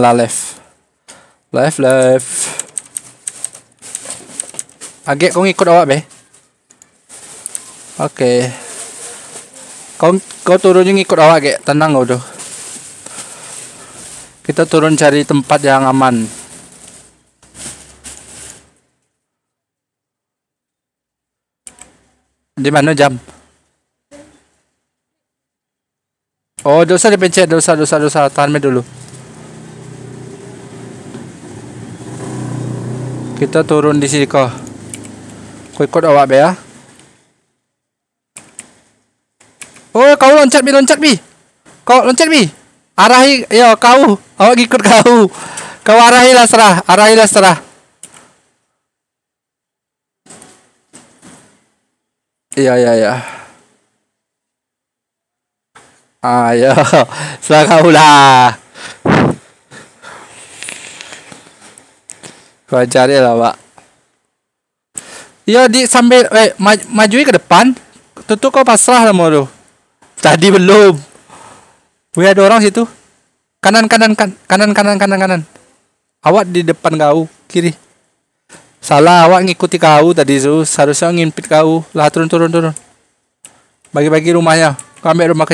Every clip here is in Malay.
Alah, left. Left. Agak kau ikut awak be. Oke. Kau turun ikut awak agak. Tenang kau tuh. Kita turun cari tempat yang aman. Di mana jam? Oh, dosa dipencet, dosa. Tahan dulu. Kita turun di sini kau. Kau ikut awak be ya. Oh, kau loncat bi. Kau loncat bi. Arahi, yo kau. Awak ikut kau. Kau arahilah serah. Iya. Ayo, serah kau lah. Kau cari lah, Pak. Ya, sambil majui ke depan. Tutup kau pasrah lah mau tu. Tadi belum. Wih, ada orang situ. Kanan. Awak di depan kau, kiri. Salah, awak ngikuti kau tadi tu. Seharusnya ngimpit kau. Lah turun. Bagi-bagi rumahnya. Kau ambil rumah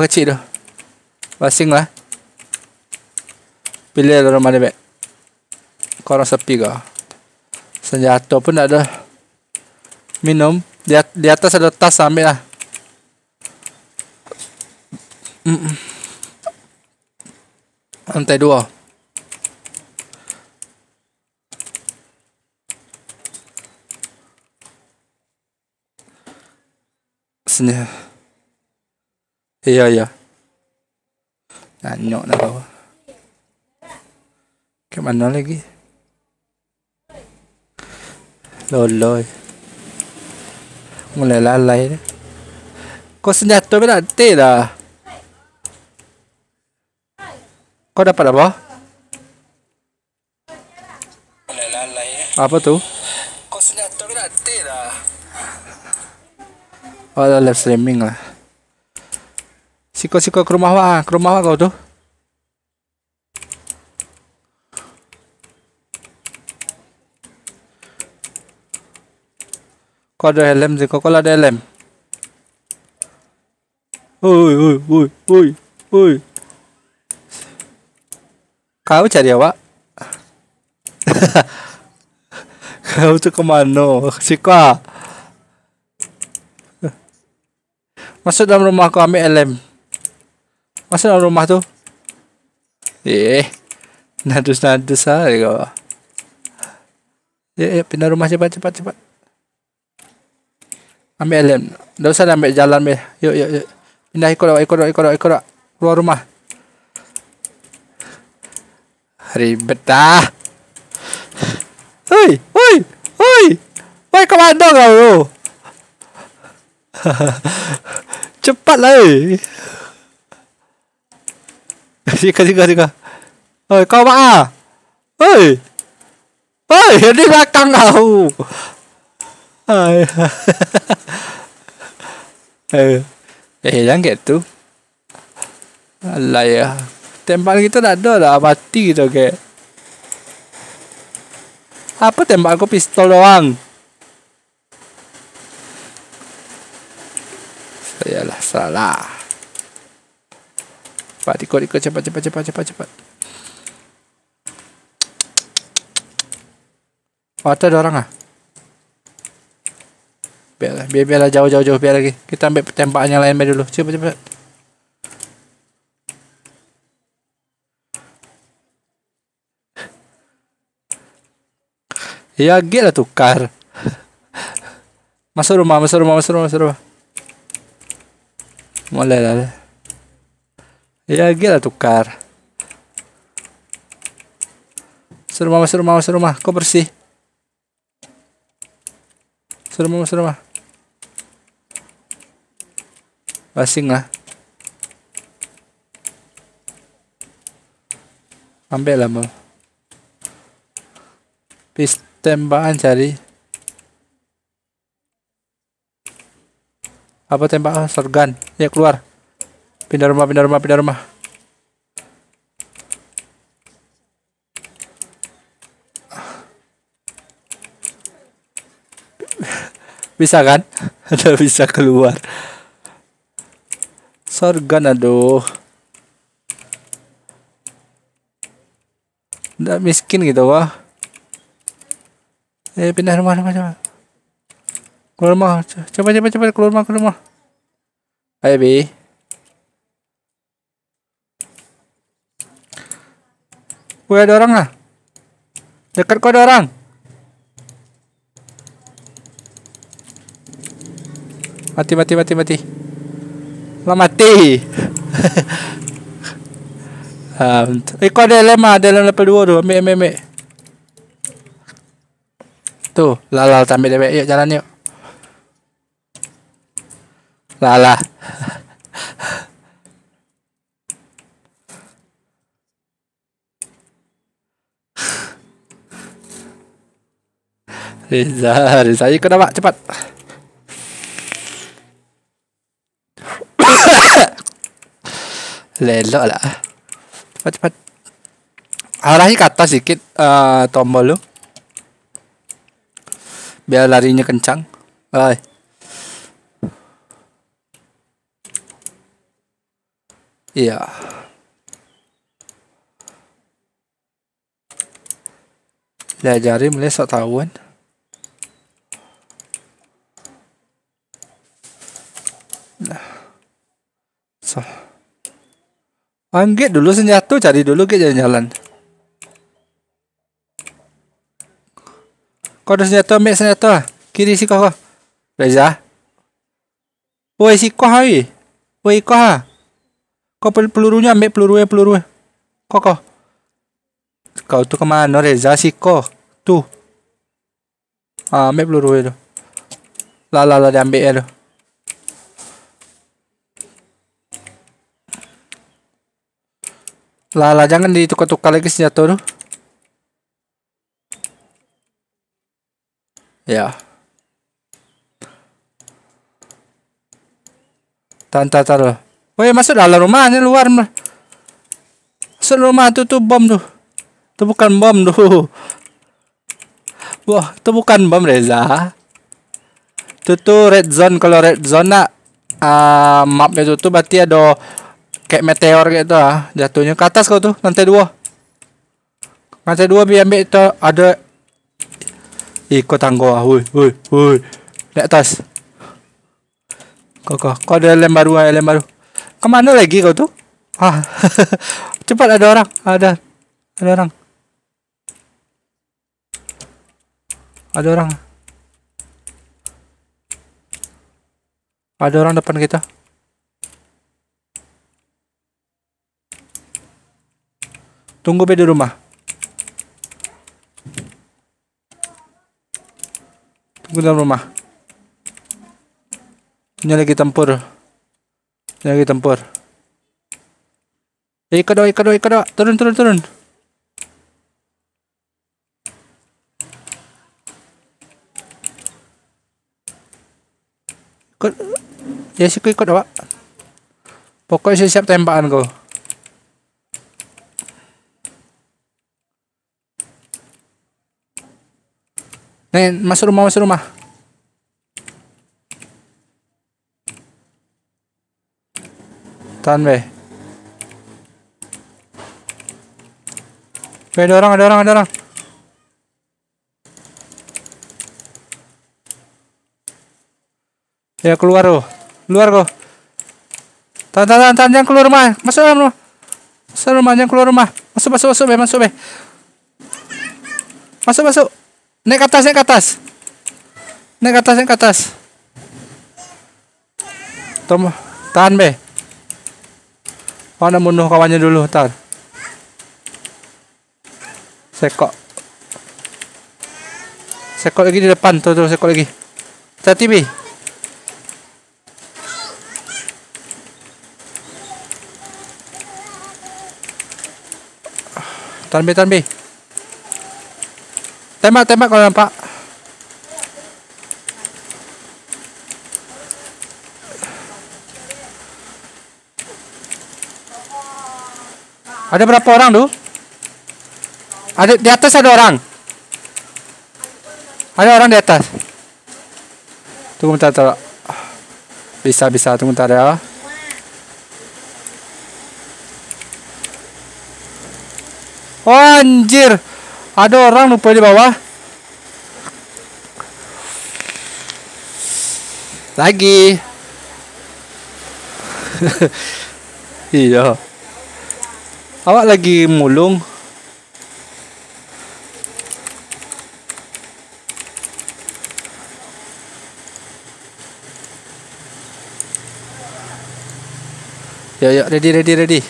kecil tu. Basing lah. Pilih rumah dia, Bek. Kau orang sepi kau. Senjata pun tak ada. Minum. Di atas ada tas, ambil lah. Lantai 2. Sini. Iya. Nanyok nak kau. Ke mana lagi? Loloi. Mulai lalai. Kau senjata pun tak ada dah. Kau dapat apa? Apa tu? Kau senjata pun tak ada dah. Oh, live streaming lah. Siko ke rumah awak kau tu. Kau ada helm sih, kau ada helm. Oi. Kau cari awak. Kau tu kemana? Siko. Masuk dalam rumah kau ambil helm. Masuk dalam rumah tu. Nadus lah kau. Ya, pindah rumah cepat. Ambil helm. Tak usah ambil jalan be. Yuk. Pindah ikut. Keluar rumah. Ribet dah. Hoi. Woi, ke mana kau? Cepatlah. Sika. Oi, kau apa? Oi, di belakang kau. Jangan gitu. Alah ya. Tembak kita tak ada dah. Mati gitu ke. Apa tembak aku pistol doang. Sayalah salah. Cepat ikut cepat. Oh, ada orang ah. Biarlah jauh biar lagi. Kita ambil tembakan yang lain dulu. Cepat. Ya, gila tukar. Masuk rumah. Mulai lah. Ya, gila tukar. Masuk rumah. Kau bersih. Masuk rumah. Basing lah. Ambil lah mal. Tembakan cari. Apa tembakan? Shotgun. Ya keluar. Pindah rumah. Bisa kan? Udah bisa keluar. Shotgun, aduh. Udah miskin gitu wah. Pindah rumah coba. Keluar rumah. Coba keluar rumah. Ayo Bi. Wih, ada orang lah. Dekat kok ada orang. Mati. Lah mati. Kok ada dalam level 2 tuh. Ambil. Tuh, Lala ambil DB. Yuk jalan yuk. Lala. Riza, ayo kena Pak, cepat. Lelok lah. Cepat. Arahi ke atas sedikit tombol lu. Biar larinya kencang. Hai. Iya. Diajari mulai sok tahuan. Nah. So. Anggit dulu senjata, cari dulu ke jalan-jalan. Kau ada senjata, ambil senjata. Kiri si kau. Reza. Woi si kau hai. Woi kau ha. Kau pelurunya ambil pelurunya. Kau. Kau tuh kemana Reza si kau? Tuh. Ambil pelurunya tuh. Lah diambil ya tuh. Lah jangan ditukar-tukar lagi senjata tuh. Ya. Taruh. Woi, masuk dalam rumahnya luar. Masuk rumah tuh bom tuh. Itu bukan bom tuh. Wah, itu bukan bom Reza. Itu tuh red zone. Kalau red zone nak mapnya itu tuh berarti ada kayak meteor gitu jatuhnya ke atas kau tuh lantai 2 biar ambil itu ada ikut tangga. Woi di atas kau ada lem baru kemana lagi kau tuh cepat ada orang depan kita. Tunggu di rumah. Tunggu dalam rumah. Ini lagi tempur. Ikut. Turun. Ya sih ikut Pak. Pokoknya siap tembakan kau. Nih, masuk rumah. Tahan be. Ada orang. Ya keluar kok. Tahan, jangan keluar rumah. Masuk dalam rumah. Jangan keluar rumah. Masuk be. Masuk. Naik ke atas. Tahan be. Kau nak bunuh kawannya dulu, tahan. Sekok lagi di depan, tuh sekok lagi. Hati be. Tahan be. Tembak kalau nampak. Ada berapa orang tuh? Ada di atas ada orang. Ada orang di atas. Tunggu bentar, bentar. Bisa, tunggu bentar ya. Oh, anjir. Ada orang lupa di bawah. Lagi. Iya. Awak lagi mulung. Ya, ready.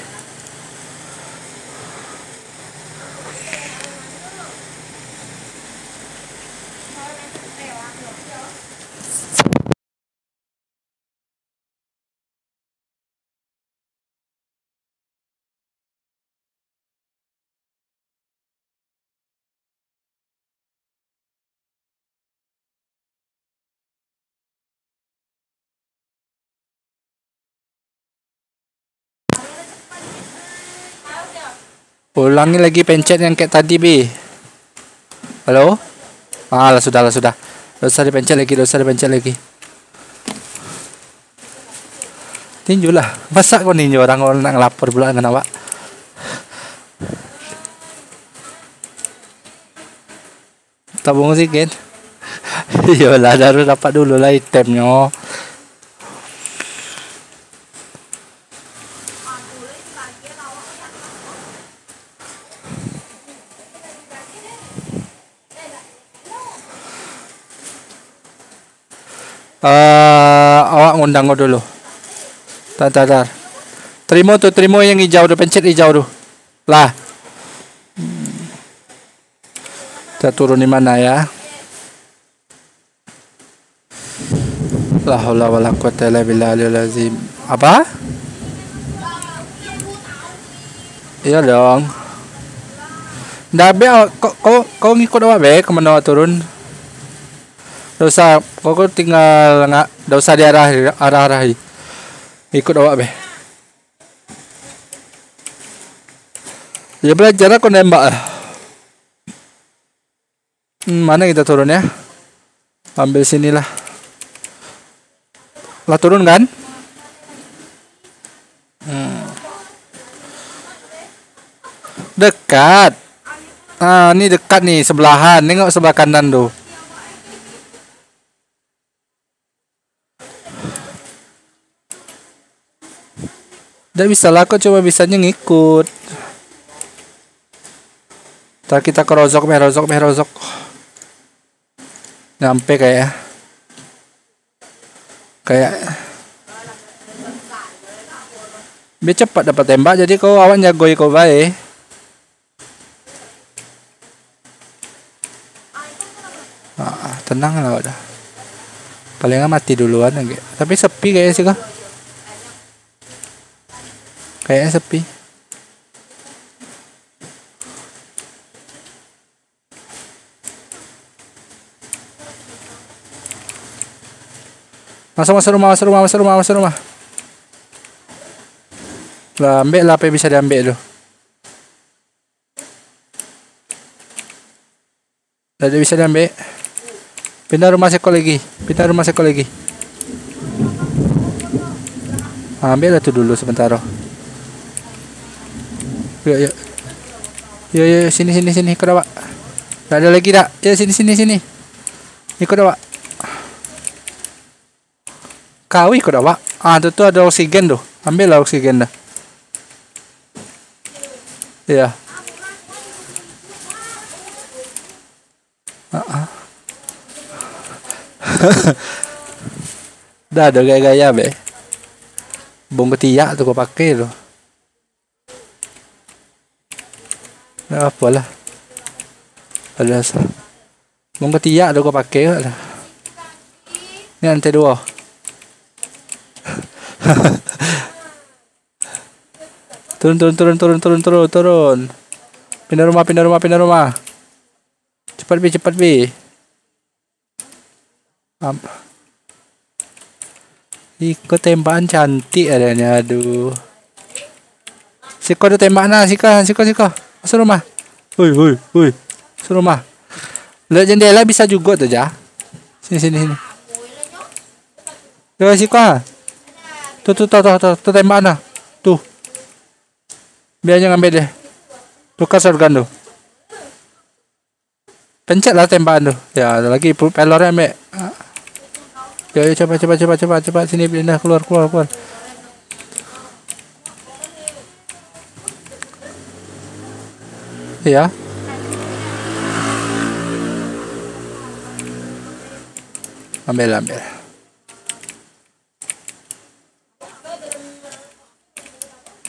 Ulangi lagi pencet yang kayak tadi, Bi. Halo? Lah, sudah. Dosa dipencet lagi. Tinju lah. Masa kau ninju orang nak ngelapor pula dengan awak? Tabung sih, kan? Iyalah, harus dapat dulu lah itemnya. Awak ngundang kau dulu. Tar. Terima yang hijau tuh, pencet hijau tuh. Lah. Kita turun di mana ya? La haula wala quwata illa billahil azim. Apa? Iya dong. Ndak be kau ngikut awak be kemana awak turun? Ndak usah, kau tinggal ndak usah arah ikut awak be. Ya belajar aku nembak lah. Mana kita turun ya? Ambil sinilah. Lah turun kan? Dekat. Ini dekat nih, sebelahan. Nengok sebelah kanan tuh. Nggak bisa lah, kok coba bisanya ngikut. Ntar kita ke rozok. Nyampe kayak biar cepat dapat tembak, jadi kau awan jagoi kau baik. Tenang lah udah. Paling mati duluan lagi. Tapi sepi kayaknya sih kah? Kayaknya sepi. Masuk rumah. Lah ambil lah apa yang bisa diambil tuh. Tidak bisa diambil. Pindah rumah seko lagi. Ambil lah tuh dulu sebentar. Yuk. Sini ikut awak. Tak ada lagi tak? Ya sini. Ikut awak. Kau ikut awak. Tuh ada oksigen tuh. Ambil lah oksigen dah. Ya. Dah ada gaya-gaya be. Bom ketiak tuh kau pakai tuh. Nah, apalah. Ada asal. Bom ketiak tuh kau pakai lah. Ini lantai 2. Turun. Pindah rumah. Cepat bi. Ikut tembakan cantik adanya, aduh. Siko ada tembak nah, Siko. Masuk rumah. Woi. Masuk rumah. Lihat jendela bisa juga tuh, ja. Sini. Tuh si kau. Tuh tembak nah. Tuh. Biar aja ngambil deh. Tukar shotgun tuh. Pencet lah tembakan tuh. Ya, ada lagi pelornya ambek. Yo, coba sini pindah keluar. Iya. Ambil.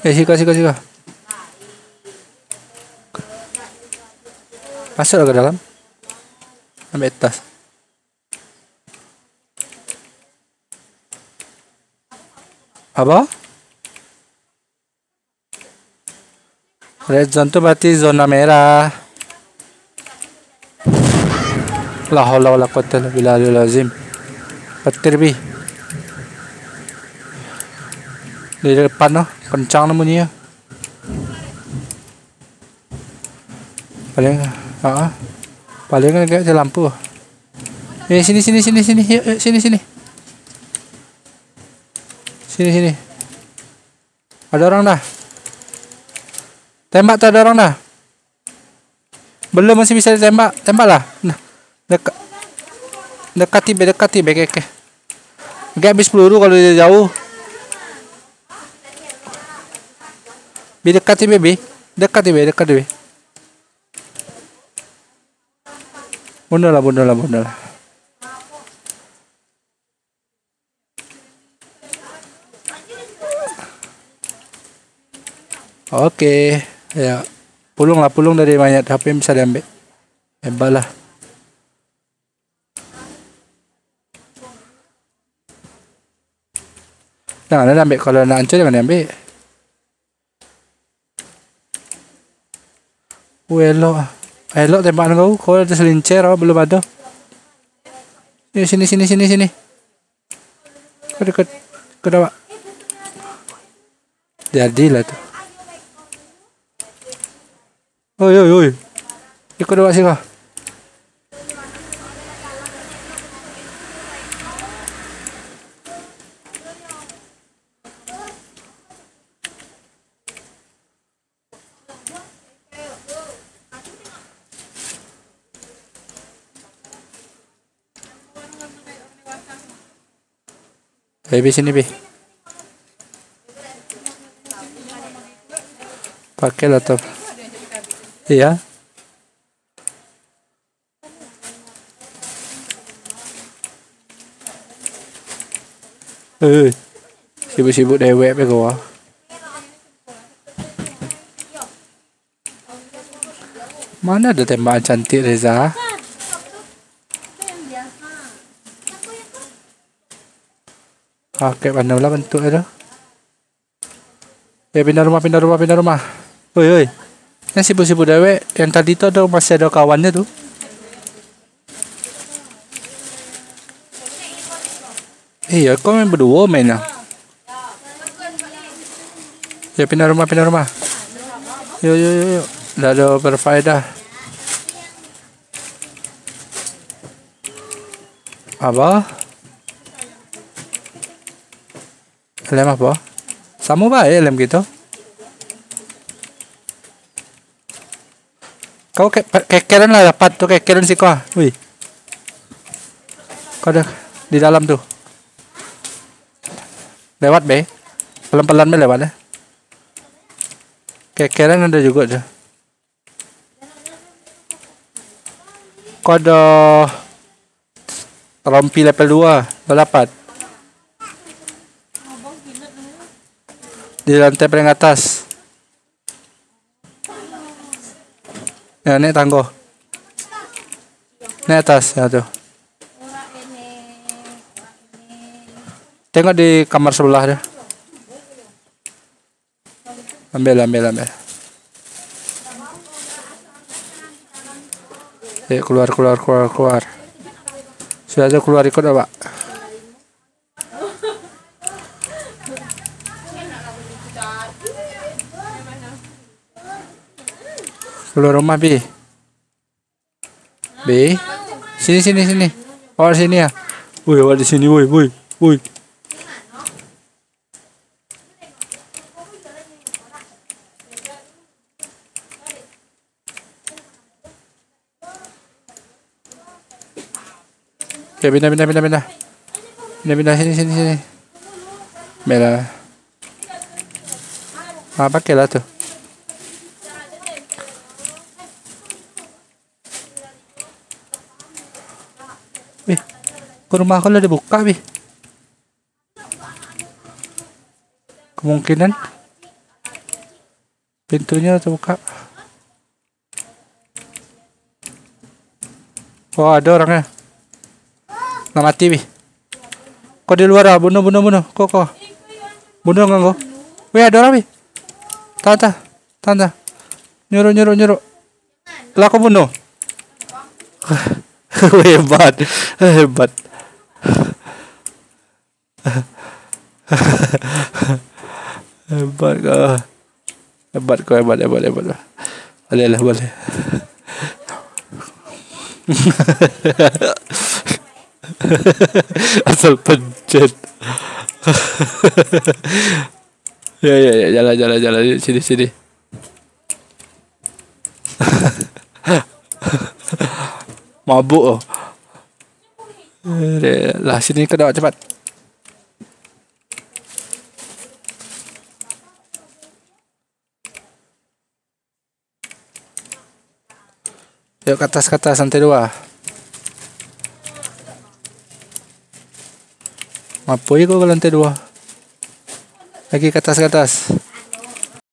Sika. Masuk ke dalam. Ambil tas. Apa? Red zone tuh berarti zona merah. La haula wala quwwata illa billahil azim. Petir bi. Di depan noh, kencang noh bunyinya. Paling kan kayak lampu. Sini. Yuk, sini. Sini. Ada orang dah. Tembak tuh, ada orang dah. Belum, masih bisa ditembak. Tembaklah. Nah, dekati be. Gak habis peluru kalau dia jauh. Dekati be. Bunuh lah. Oke, ya. Pulung dari mayat. HP yang bisa diambil. Hebat lah. Jangan ambil, kalau nak hancur jangan ambil. Elok tembakan kau ada selincir belum ada. Sini. Kau dekat ke dalam. Jadilah tuh. Oi. Ikut dalam sini kau. Sini bi. Pakai laptop. Iya. Sibuk dewek pe gua. Mana ada tembakan cantik Reza? Kayak mana lah bentuknya tuh. Pindah rumah. Oi. Yang sibuk dewe. Yang tadi tuh masih ada kawannya tuh. Iya, kok main berdua mainnya. Ya pindah rumah. Yuk. Udah ada berfaedah. Apa? Lem apa? Sama baik lem gitu. Kau kekeran lah dapat tuh, kekeran sih kau. Wih. Kau ada di dalam tuh. Lewat be. Pelan-pelan be lewat ya. Kekeran ada juga tuh. Kau ada rompi level 2. Kau dapat. Di lantai paling atas. Ya, ini tanggo. Ini atas ya tuh. Tengok di kamar sebelah deh. Ambil. Keluar. Sudah aja keluar, ikut apa? Keluar rumah bi. Sini. Oh di sini ya. Woi di sini woi. Oke, pindah. Pindah sini. Merah. Pakai lah tuh. Wih, kok rumah aku udah dibuka, Bih? Kemungkinan pintunya terbuka. Oh, ada orangnya. Nggak mati, Bih. Kok di luar ah? Bunuh. Kok. Bunuh nggak kok? Wih, ada orang, Bih. Tante. Nyuruh. Lah, aku bunuh. Hebat. Hebat kau. Boleh. Asal pencet. Ya, jalan sini. Mabuk oh. Lah sini ke cepat. Yuk ke atas lantai 2. Ngapain kau ke lantai 2? Lagi ke atas.